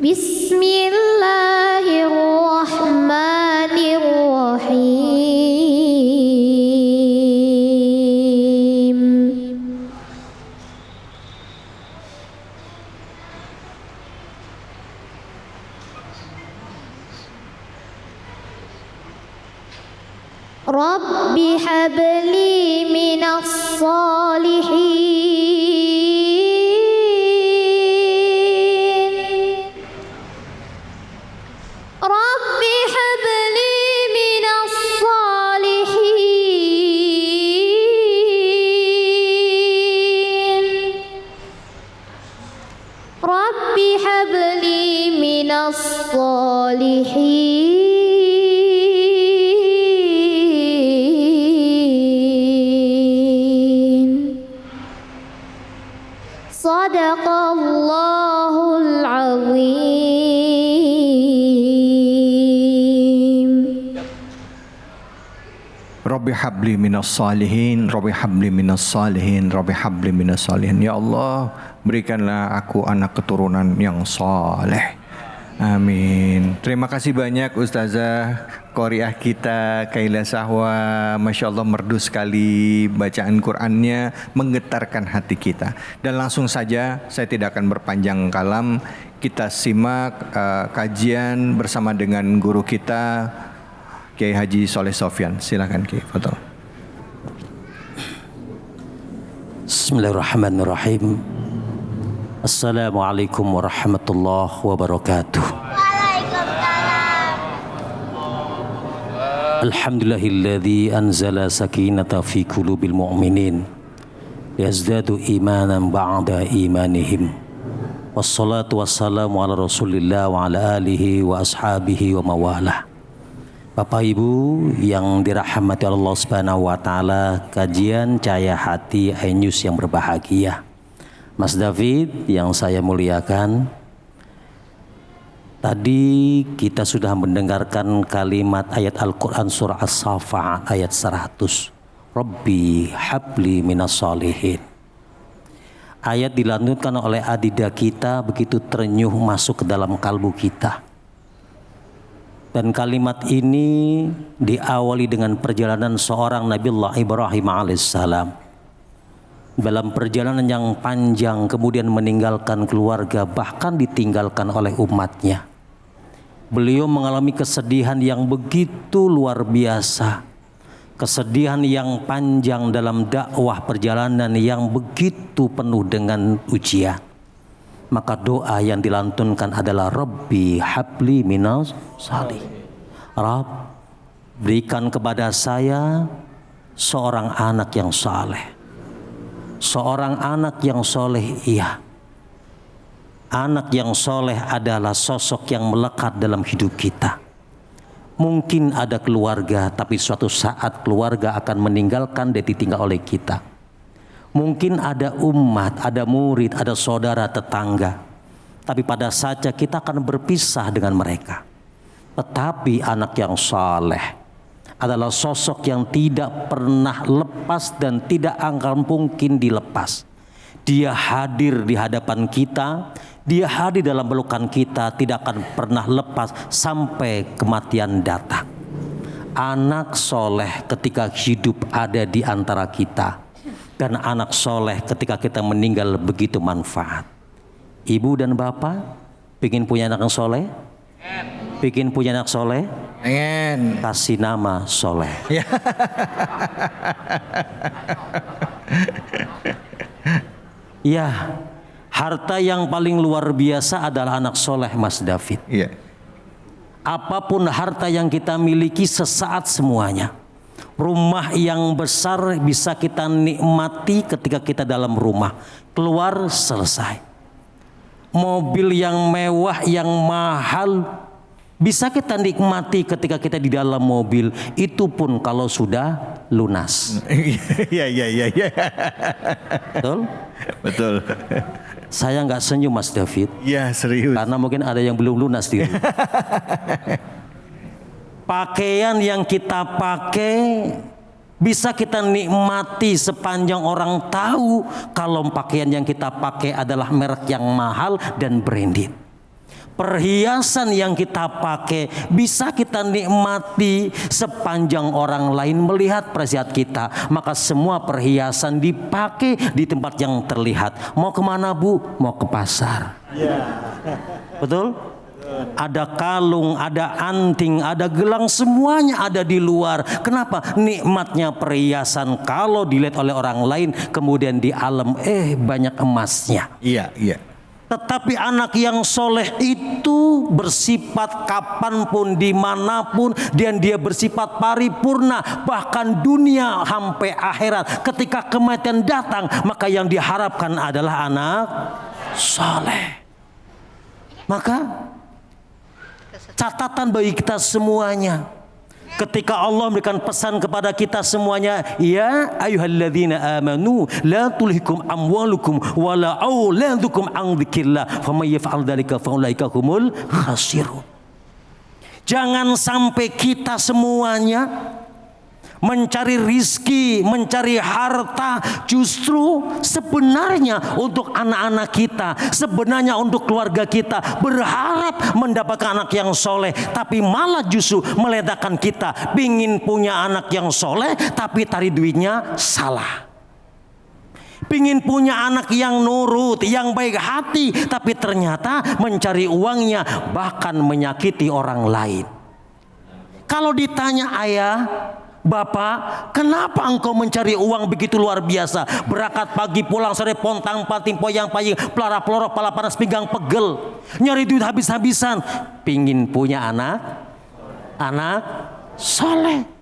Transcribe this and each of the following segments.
Bismillahirrahmanirrahim. Rabbi habli minas salihin. Rabbi habli minas salihin. Rabbi habli minas salihin. Sadaqallahul azim. Rabbi habli minas salihin, Rabbi habli minas salihin, Rabbi habli minas salihin. Ya Allah, berikanlah aku anak keturunan yang saleh. Amin. Terima kasih banyak Ustazah Qoriah kita Kaila Sahwa. Masya Allah merdu sekali bacaan Qur'annya, menggetarkan hati kita. Dan langsung saja saya tidak akan berpanjang kalam, kita simak kajian bersama dengan guru kita Kiai Haji Soleh Sofyan. Silakan Kiai, fadhol. Bismillahirrahmanirrahim. Assalamualaikum warahmatullahi wabarakatuh. Waalaikumsalam. Alhamdulillahilladzi anzala sakinata fi qulubil mu'minin yazdadu imanan ba'da imanihim. Wassalatu wassalamu ala Rasulillah wa ala alihi wa ashabihi wa mawalah. Bapak Ibu yang dirahmati Allah Subhanahu wa taala, kajian Cahaya Hati iNews yang berbahagia. Mas David yang saya muliakan, tadi kita sudah mendengarkan kalimat ayat Al-Quran surah As-Saffat ayat 100. Rabbi habli minas salihin. Ayat dilanjutkan oleh adida kita begitu terenyuh masuk ke dalam kalbu kita. Dan kalimat ini diawali dengan perjalanan seorang Nabiullah Ibrahim alaihissalam. Dalam perjalanan yang panjang kemudian meninggalkan keluarga, bahkan ditinggalkan oleh umatnya. Beliau mengalami kesedihan yang begitu luar biasa. Kesedihan yang panjang dalam dakwah, perjalanan yang begitu penuh dengan ujian. Maka doa yang dilantunkan adalah Rabbi habli minas salih. Rabb, berikan kepada saya seorang anak yang saleh. Seorang anak yang soleh, iya. Anak yang soleh adalah sosok yang melekat dalam hidup kita. Mungkin ada keluarga, tapi suatu saat keluarga akan meninggalkan dan ditinggal oleh kita. Mungkin ada umat, ada murid, ada saudara, tetangga. Tapi pada saatnya kita akan berpisah dengan mereka. Tetapi anak yang saleh adalah sosok yang tidak pernah lepas dan tidak akan mungkin dilepas. Dia hadir di hadapan kita, dia hadir dalam pelukan kita, tidak akan pernah lepas sampai kematian datang. Anak soleh ketika hidup ada di antara kita, dan anak soleh ketika kita meninggal begitu manfaat. Ibu dan bapak ingin punya anak yang soleh? Bikin punya anak soleh? Pengen. Kasih nama soleh. Ya. Ya, harta yang paling luar biasa adalah anak soleh, Mas David. Iya. Apapun harta yang kita miliki sesaat semuanya. Rumah yang besar bisa kita nikmati ketika kita dalam rumah. Keluar selesai. Mobil yang mewah, yang mahal bisa kita nikmati ketika kita di dalam mobil. Itu pun kalau sudah lunas. Iya. Betul? Betul. Saya nggak senyum, Mas David. Iya, serius. Karena mungkin ada yang belum lunas di rumah. Pakaian yang kita pakai bisa kita nikmati sepanjang orang tahu kalau pakaian yang kita pakai adalah merek yang mahal dan branded. perhiasan yang kita pakai bisa kita nikmati sepanjang orang lain melihat perhiasan kita. Maka semua perhiasan dipakai di tempat yang terlihat. Mau kemana Bu? Mau ke pasar. Betul? Ada kalung, ada anting, ada gelang, semuanya ada di luar. Kenapa? Nikmatnya perhiasan kalau dilihat oleh orang lain, kemudian di alam banyak emasnya. Iya, iya. Tetapi anak yang soleh itu bersifat kapanpun, dimanapun, dan dia bersifat paripurna. Bahkan dunia sampai akhirat. Ketika kematian datang, maka yang diharapkan adalah anak soleh. Maka catatan bagi kita semuanya, ketika Allah memberikan pesan kepada kita semuanya, ya ayyuhalladzina amanu la tulhikum amwalukum wala auladukum an dzikrillah faman yaf'al dzalika faulaika humul khasirun. Jangan sampai kita semuanya mencari rizki, mencari harta, justru sebenarnya untuk anak-anak kita, sebenarnya untuk keluarga kita, berharap mendapatkan anak yang soleh, tapi malah justru meledakan kita, pingin punya anak yang soleh, tapi tarik duitnya salah. Pingin punya anak yang nurut, yang baik hati, tapi ternyata mencari uangnya, bahkan menyakiti orang lain. Kalau ditanya ayah, Bapak, kenapa engkau mencari uang begitu luar biasa? Berangkat pagi, pulang sore, pontang panting, poyang paying, pelara pelorok, pala panas, pinggang pegel, nyari duit habis-habisan, pingin punya anak soleh.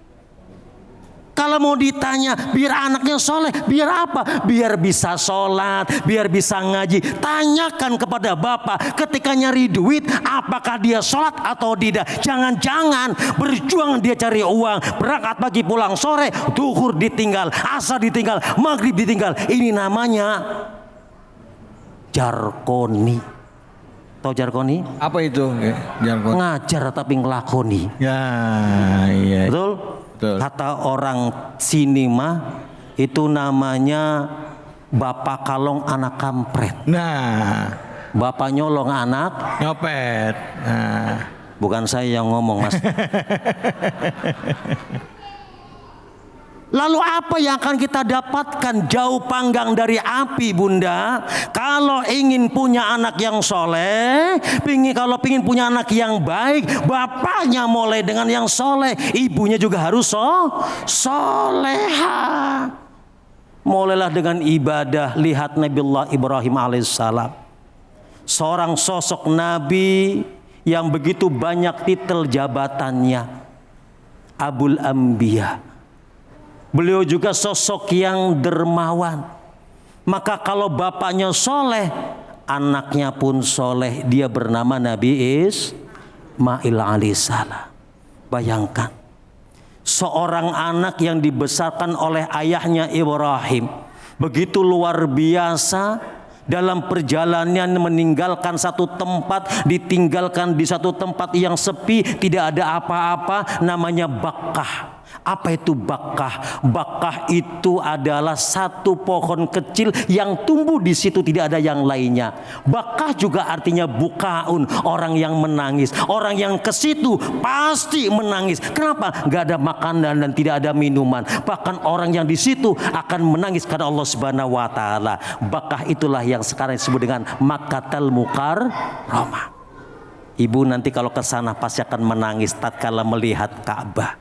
Kalau mau ditanya, biar anaknya soleh, biar apa? Biar bisa sholat, biar bisa ngaji. Tanyakan kepada bapak, ketika nyari duit, apakah dia sholat atau tidak? Jangan-jangan berjuang dia cari uang, berangkat pagi pulang sore, duhur ditinggal, asar ditinggal, maghrib ditinggal. Ini namanya jarkoni. Tahu jarkoni? Apa itu? Jargon. Ngajar tapi ngelakoni. Ya, iya. Betul? Betul. Kata orang sini mah itu namanya bapak kalong anak kampret. Nah, Bapak nyolong anak nyopet. Nah. bukan saya yang ngomong, Mas. Lalu apa yang akan kita dapatkan? Jauh panggang dari api, Bunda. Kalau ingin punya anak yang soleh, kalau ingin punya anak yang baik, bapaknya mulai dengan yang soleh, ibunya juga harus soleha. Mulailah dengan ibadah. Lihat Nabiullah Ibrahim alaihissalam, seorang sosok Nabi yang begitu banyak titel jabatannya, Abul Anbiya. Beliau juga sosok yang dermawan. Maka kalau bapaknya soleh, anaknya pun soleh. Dia bernama Nabi Ismail alaihissalam. Bayangkan, seorang anak yang dibesarkan oleh ayahnya Ibrahim, begitu luar biasa. Dalam perjalanannya meninggalkan satu tempat, ditinggalkan di satu tempat yang sepi, tidak ada apa-apa, namanya Bakkah. Apa itu Bakkah? Bakkah itu adalah satu pohon kecil yang tumbuh di situ, tidak ada yang lainnya. Bakkah juga artinya bukaun, orang yang menangis. Orang yang ke situ pasti menangis. Kenapa? Gak ada makanan dan tidak ada minuman. Bahkan orang yang di situ akan menangis karena Allah Subhanahu wa taala. Bakkah itulah yang sekarang disebut dengan Makkatul Mukarramah. Ibu nanti kalau ke sana pasti akan menangis tatkala melihat Ka'bah.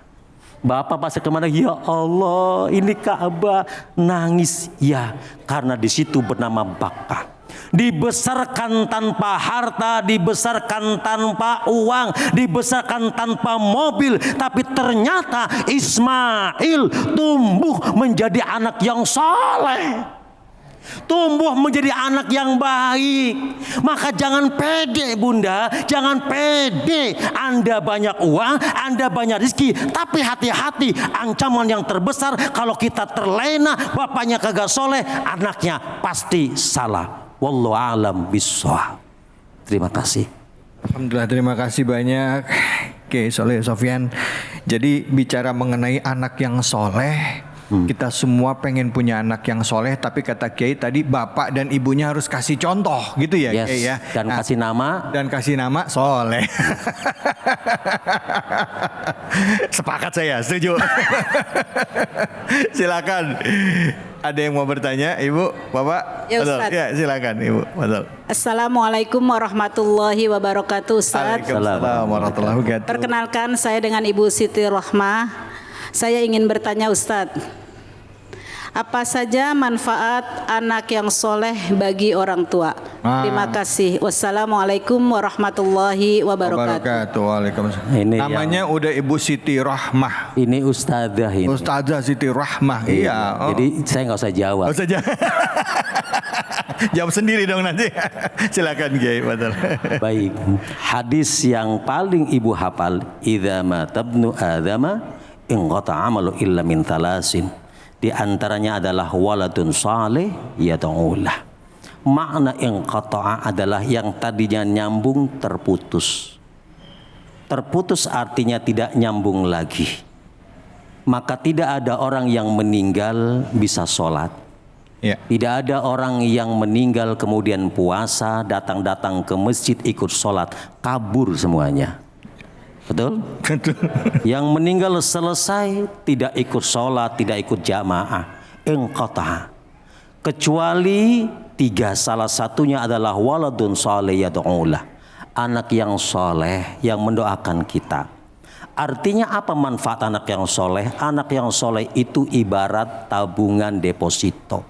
Bapak pasti kemana? Ya Allah, ini Ka'bah. Nangis ya, karena di situ bernama Bakkah. Dibesarkan tanpa harta, dibesarkan tanpa uang, dibesarkan tanpa mobil, tapi ternyata Ismail tumbuh menjadi anak yang saleh. Tumbuh menjadi anak yang baik. Maka jangan pede, Bunda, jangan pede. Anda banyak uang, Anda banyak rezeki, tapi hati-hati, ancaman yang terbesar kalau kita terlena, bapaknya kagak soleh, anaknya pasti salah. Wallahu a'lam bishawab. Terima kasih. Alhamdulillah, terima kasih banyak Kiai Soleh Sofyan. Jadi bicara mengenai anak yang soleh, Kita semua pengen punya anak yang soleh, tapi kata Kiai tadi bapak dan ibunya harus kasih contoh gitu ya, Yes. Kiai ya. Dan kasih nama. Dan kasih nama soleh. Sepakat saya, setuju. Silakan. Ada yang mau bertanya, Ibu, Bapak? Ya, Betul. Ustaz. Ya, silakan, Ibu. Betul. Assalamualaikum warahmatullahi wabarakatuh, Ustaz. Waalaikumsalam warahmatullahi wabarakatuh. Perkenalkan, saya dengan Ibu Siti Rohmah. Saya ingin bertanya, Ustaz, apa saja manfaat anak yang soleh bagi orang tua? Terima kasih. Wassalamualaikum warahmatullahi wabarakatuh. Waalaikumsalam. Ini Namanya udah Ibu Siti Rahmah. Ini ustadzah ini. Ustazah Siti Rahmah. Iya. Oh. Jadi saya nggak usah jawab. Nggak usah jawab sendiri dong nanti. Silakan Kiai. Betul. Baik. Hadis yang paling ibu hafal, idza matabnu adama inqata amalu illa min thalasin. Di antaranya adalah waladun saleh yad'ulah. Makna inqata'a adalah yang tadinya nyambung terputus. Terputus artinya tidak nyambung lagi. Maka tidak ada orang yang meninggal bisa sholat. Ya. Tidak ada orang yang meninggal kemudian puasa, datang-datang ke masjid ikut sholat, kabur semuanya. Betul? Betul. Yang meninggal selesai tidak ikut sholat, tidak ikut jamaah, inqata. Kecuali tiga, salah satunya adalah waladun saleh yad'ulah, anak yang soleh yang mendoakan kita. Artinya apa manfaat anak yang soleh? Anak yang soleh itu ibarat tabungan deposito.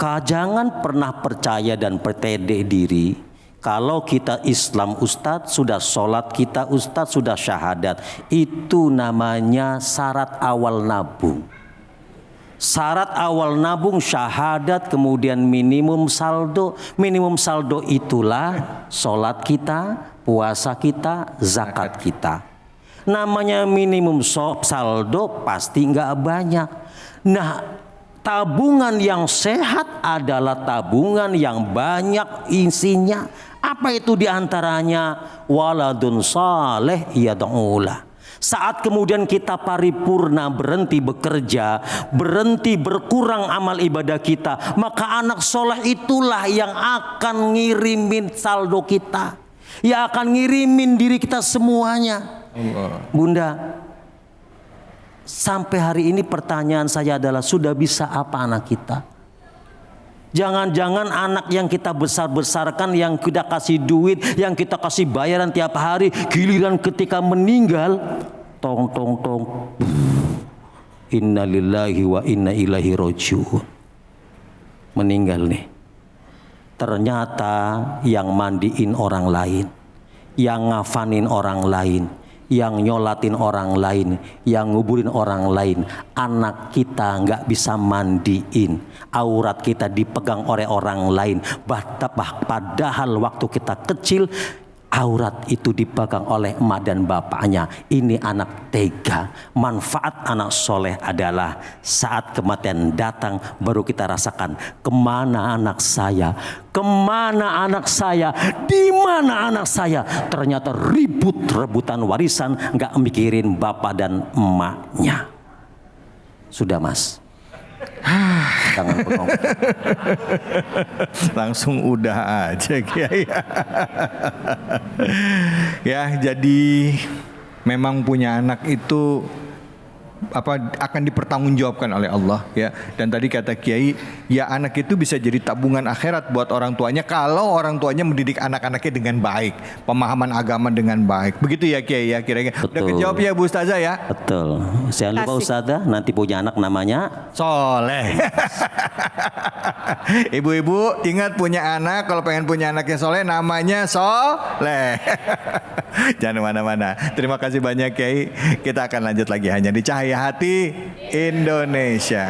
Jangan pernah percaya dan bertede diri. Kalau kita Islam Ustadz, sudah sholat kita Ustadz, sudah syahadat. Itu namanya syarat awal nabung. Syarat awal nabung syahadat, kemudian minimum saldo. Minimum saldo itulah sholat kita, puasa kita, zakat kita. Namanya minimum saldo pasti nggak banyak. Nah, tabungan yang sehat adalah tabungan yang banyak isinya. Apa itu diantaranya? Waladun saleh yad'ulah. Saat kemudian kita paripurna, berhenti bekerja, berhenti berkurang amal ibadah kita, maka anak soleh itulah yang akan ngirimin saldo kita, yang akan ngirimin diri kita semuanya. Bunda, sampai hari ini pertanyaan saya adalah, sudah bisa apa anak kita? Jangan-jangan anak yang kita besar-besarkan, yang kita kasih duit, yang kita kasih bayaran tiap hari, giliran ketika meninggal, tong tong tong, innalillahi wa inna ilaihi rajiun. Meninggal nih. Ternyata yang mandiin orang lain, yang ngafanin orang lain, yang nyolatin orang lain, yang nguburin orang lain, anak kita nggak bisa mandiin, aurat kita dipegang oleh orang lain. Padahal waktu kita kecil, aurat itu dipegang oleh emak dan bapaknya. Ini anak tega. Manfaat anak soleh adalah saat kematian datang baru kita rasakan, kemana anak saya, kemana anak saya, di mana anak saya. Ternyata rebutan warisan, nggak mikirin bapak dan emaknya. Sudah Mas. Jangan bengong. Langsung udah aja Kiai. Ya, jadi memang punya anak itu akan dipertanggungjawabkan oleh Allah ya. Dan tadi kata Kiai, ya anak itu bisa jadi tabungan akhirat buat orang tuanya kalau orang tuanya mendidik anak-anaknya dengan baik, pemahaman agama dengan baik. Begitu ya Kiai ya kira-kira. Udah kejawab ya Bu Ustazah ya? Betul. Saya lupa Ustazah, nanti punya anak namanya soleh. Ibu-ibu ingat punya anak, kalau pengen punya anak yang soleh namanya soleh. Jangan mana-mana. Terima kasih banyak Kiai. Kita akan lanjut lagi hanya di Cahaya Hati Indonesia.